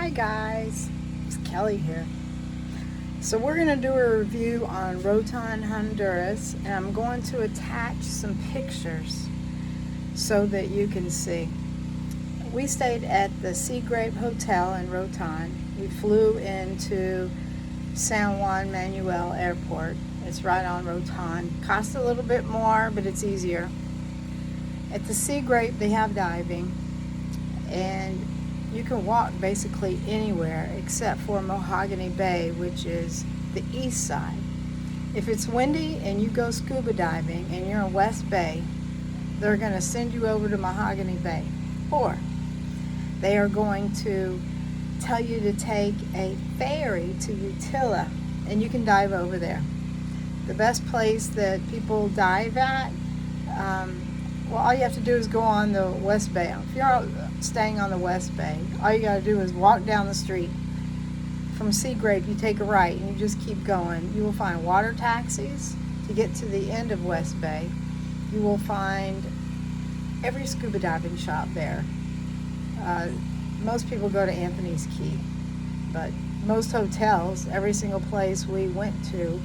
Hi guys, it's Kelly here. So we're going to do a review on Roatan Honduras, and I'm going to attach some pictures so that you can see. We stayed at the Sea Grape Hotel in Roatan. We flew into San Juan Manuel Airport. It's right on Roatan. Costs a little bit more, but it's easier. At the Sea Grape, they have diving, and you can walk basically anywhere except for Mahogany Bay, which is the east side. If it's windy and you go scuba diving and you're in West Bay, they're going to send you over to Mahogany Bay. Or they are going to tell you to take a ferry to Utila, and you can dive over there. The best place that people dive at, well, all you have to do is go on the West Bay. If you're staying on the West Bay, all you got to do is walk down the street. From Sea Grape, you take a right and you just keep going. You will find water taxis to get to the end of West Bay. You will find every scuba diving shop there. Most people go to Anthony's Key, but most hotels, every single place we went to,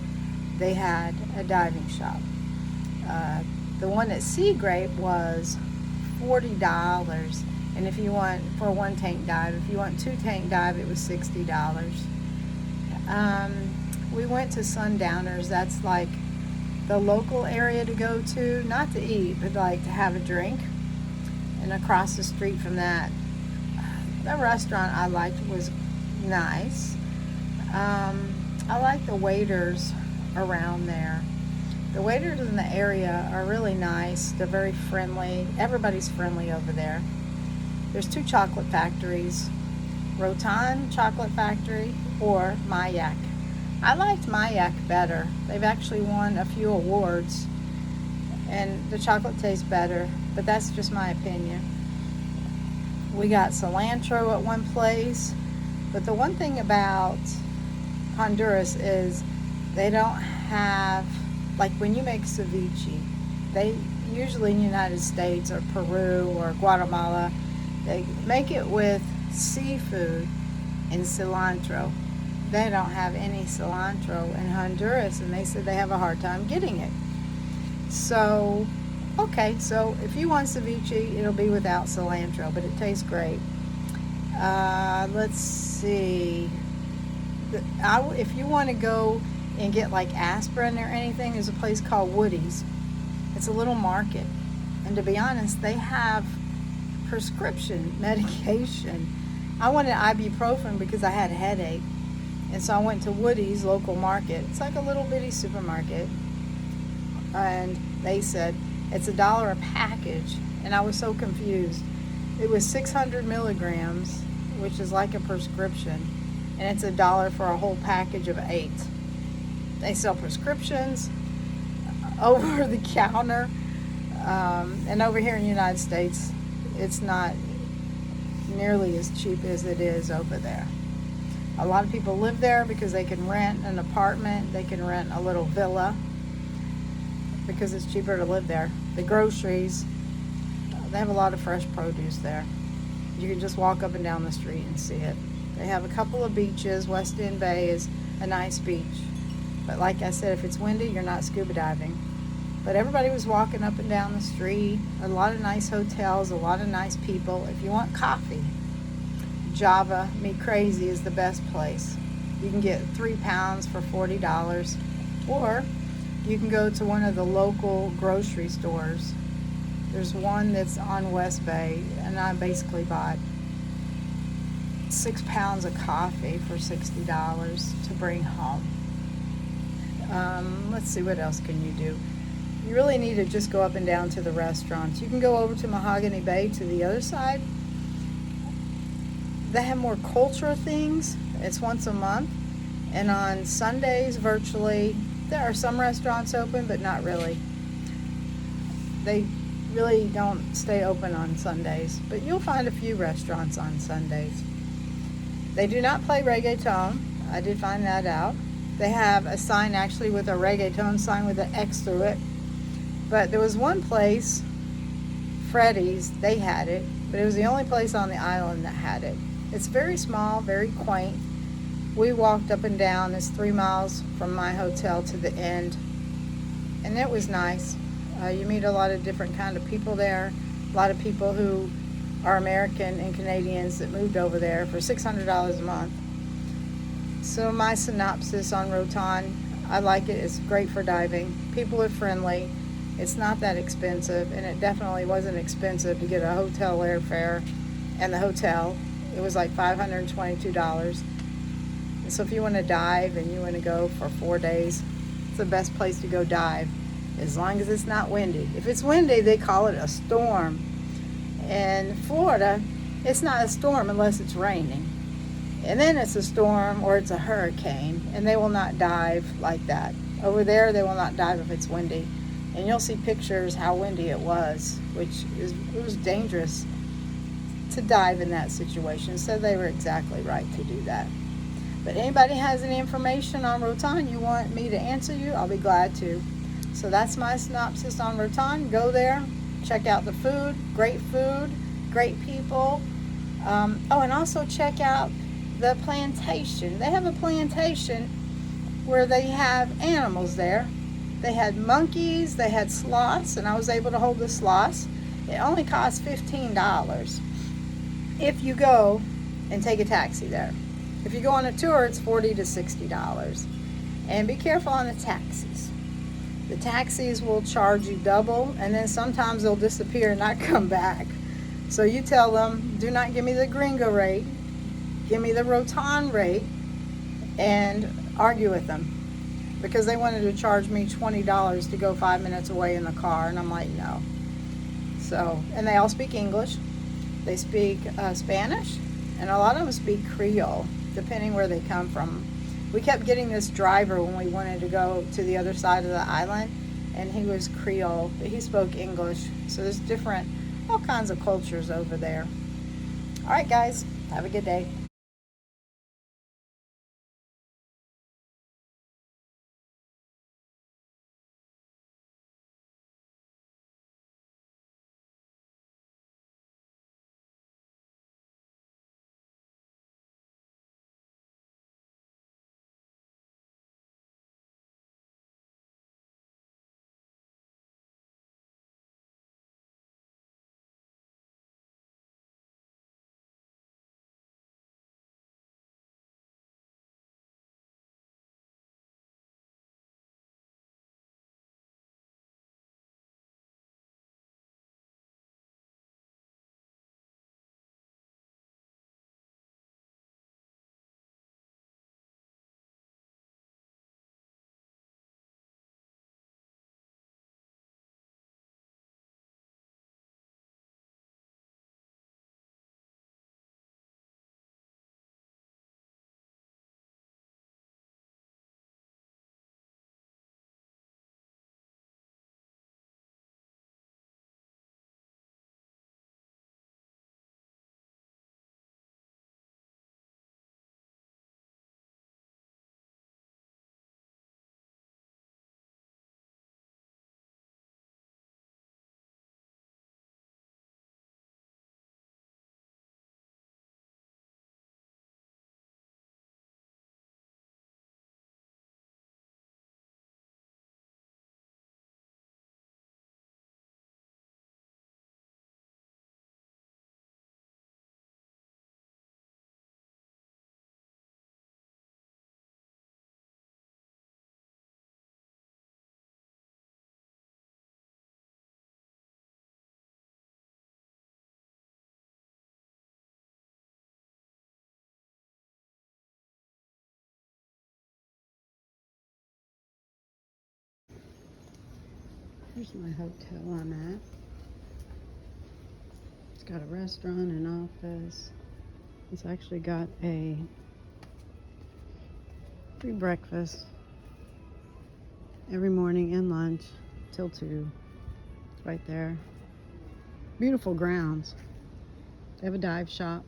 they had a diving shop. The one at Sea Grape was $40, and if you want for a one tank dive, if you want two tank dive, it was $60. We went to Sundowners. That's like the local area to go to, not to eat, but like to have a drink. And across the street from that, the restaurant I liked was nice. I like the waiters around there. The waiters in the area are really nice. They're very friendly. Everybody's friendly over there. There's two chocolate factories, Roatan Chocolate Factory or Mayak. I liked Mayak better. They've actually won a few awards, and the chocolate tastes better, but that's just my opinion. We got cilantro at one place, but the one thing about Honduras is they don't have, like when you make ceviche, they usually in the United States or Peru or Guatemala, they make it with seafood and cilantro. They don't have any cilantro in Honduras, and they said they have a hard time getting it. So, okay, so if you want ceviche, it'll be without cilantro, but it tastes great. Let's see. If you want to go and get like aspirin or anything, there's a place called Woody's. It's a little market, and to be honest, they have prescription medication. I wanted ibuprofen because I had a headache, and so I went to Woody's local market. It's like a little bitty supermarket, and they said it's $1 a package, and I was so confused. It was 600 milligrams, which is like a prescription, and it's $1 for a whole package of 8. They sell prescriptions over the counter, and over here in the United States, it's not nearly as cheap as it is over there. A lot of people live there because they can rent an apartment, they can rent a little villa because it's cheaper to live there. The groceries, they have a lot of fresh produce there. You can just walk up and down the street and see it. They have a couple of beaches. West End Bay is a nice beach. But like I said, if it's windy, you're not scuba diving. But everybody was walking up and down the street. A lot of nice hotels, a lot of nice people. If you want coffee, Java Me Crazy is the best place. You can get 3 pounds for $40. Or you can go to one of the local grocery stores. There's one that's on West Bay, and I basically bought 6 pounds of coffee for $60 to bring home. Let's see, what else can you do? You really need to just go up and down to the restaurants. You can go over to Mahogany Bay to the other side. They have more cultural things. It's once a month. And on Sundays, virtually, there are some restaurants open, but not really. They really don't stay open on Sundays, but you'll find a few restaurants on Sundays. They do not play reggaeton. I did find that out. They have a sign actually with a reggaeton sign with an X through it. But there was one place, Freddy's, they had it, but it was the only place on the island that had it. It's very small, very quaint. We walked up and down. It's 3 miles from my hotel to the end, and it was nice. You meet a lot of different kind of people there. A lot of people who are American and Canadians that moved over there for $600 a month. So my synopsis on Roatan, I like it. It's great for diving. People are friendly. It's not that expensive, and it definitely wasn't expensive to get a hotel airfare and the hotel. It was like $522. And so if you want to dive and you want to go for 4 days, it's the best place to go dive, as long as it's not windy. If it's windy, they call it a storm. In Florida, it's not a storm unless it's raining. And then it's a storm or it's a hurricane, and they will not dive like that. Over there, they will not dive if it's windy. And you'll see pictures how windy it was, it was dangerous to dive in that situation. So they were exactly right to do that. But anybody has any information on Roatan you want me to answer you, I'll be glad to. So that's my synopsis on Roatan. Go there, check out the food, great people. Oh, and also check out the plantation. They have a plantation where they have animals there. They had monkeys, they had sloths, and I was able to hold the sloths. It only costs $15 if you go and take a taxi there. If you go on a tour, it's $40 to $60. And be careful on the taxis. The taxis will charge you double, and then sometimes they'll disappear and not come back. So you tell them, do not give me the gringo rate, give me the Roatan rate, and argue with them. Because they wanted to charge me $20 to go 5 minutes away in the car, and I'm like, no. So, and they all speak English. They speak Spanish, and a lot of them speak Creole, depending where they come from. We kept getting this driver when we wanted to go to the other side of the island, and he was Creole, but he spoke English. So there's all kinds of cultures over there. All right, guys, have a good day. Here's my hotel I'm at. It's got a restaurant and office. It's actually got a free breakfast every morning and lunch till 2. It's right there. Beautiful grounds. They have a dive shop.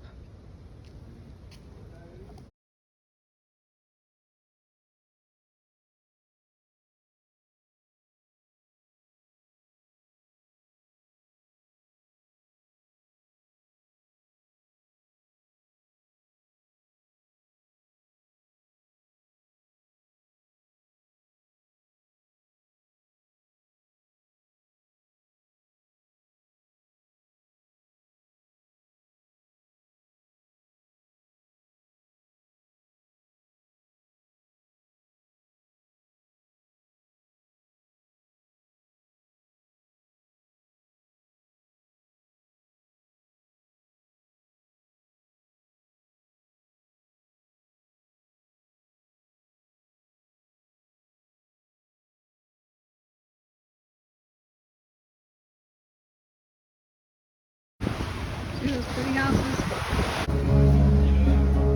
those pretty houses?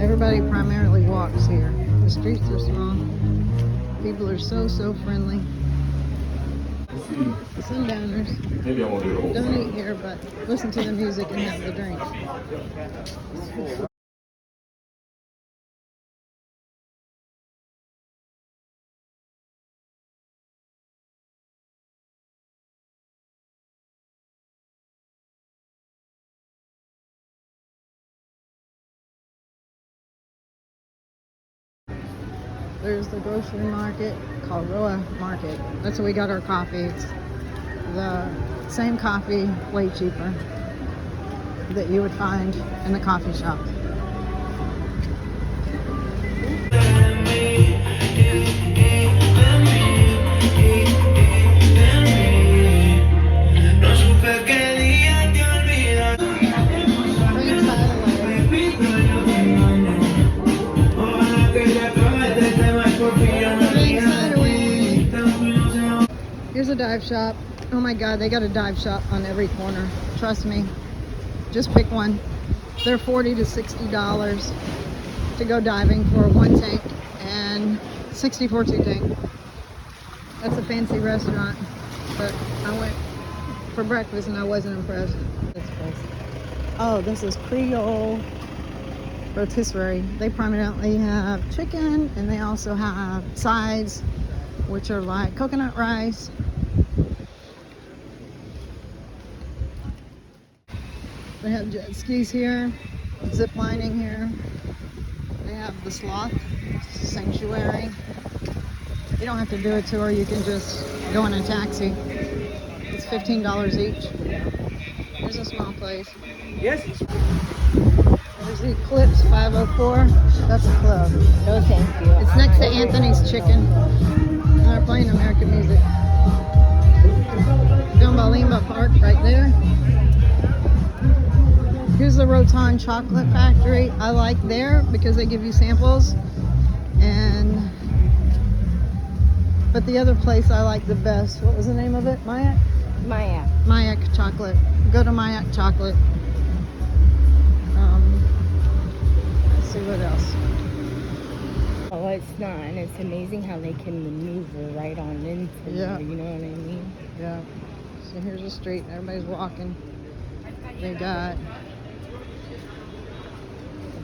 Everybody primarily walks here. The streets are small. People are so friendly. Sundowners don't eat here, but listen to the music and have the drink. There's the grocery market called Roa Market. That's where we got our coffee. It's the same coffee, way cheaper, that you would find in the coffee shop. Here's a dive shop. Oh my God, they got a dive shop on every corner. Trust me. Just pick one. They're $40 to $60 to go diving for one tank and 60 for two tank. That's a fancy restaurant, but I went for breakfast and I wasn't impressed. Oh, this is Creole rotisserie. They prominently have chicken and they also have sides, which are like coconut rice. They have jet skis here, zip lining here. They have the sloth sanctuary. You don't have to do a tour, you can just go in a taxi. It's $15 each. There's a small place. Yes. There's the Eclipse 504. That's a club. No, thank you. It's next to Anthony's Chicken. And they're playing American music. Gumbalimba Park right there. Here's the Roatan Chocolate Factory. I like there because they give you samples. But the other place I like the best. What was the name of it? Mayak? Maya. Mayak Chocolate. Go to Mayak Chocolate. Let's see what else. Oh, it's not, and it's amazing how they can maneuver right on into there, you know what I mean? Yeah. So here's a street, everybody's walking. They got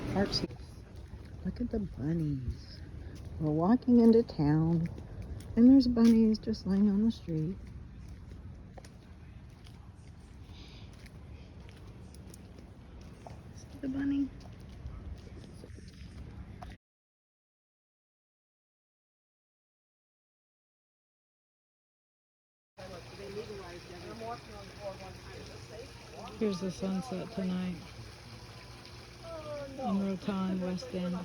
the parks. Look at the bunnies. We're walking into town, and there's bunnies just laying on the street. See the bunny? Here's the sunset tonight in Roatan, West End.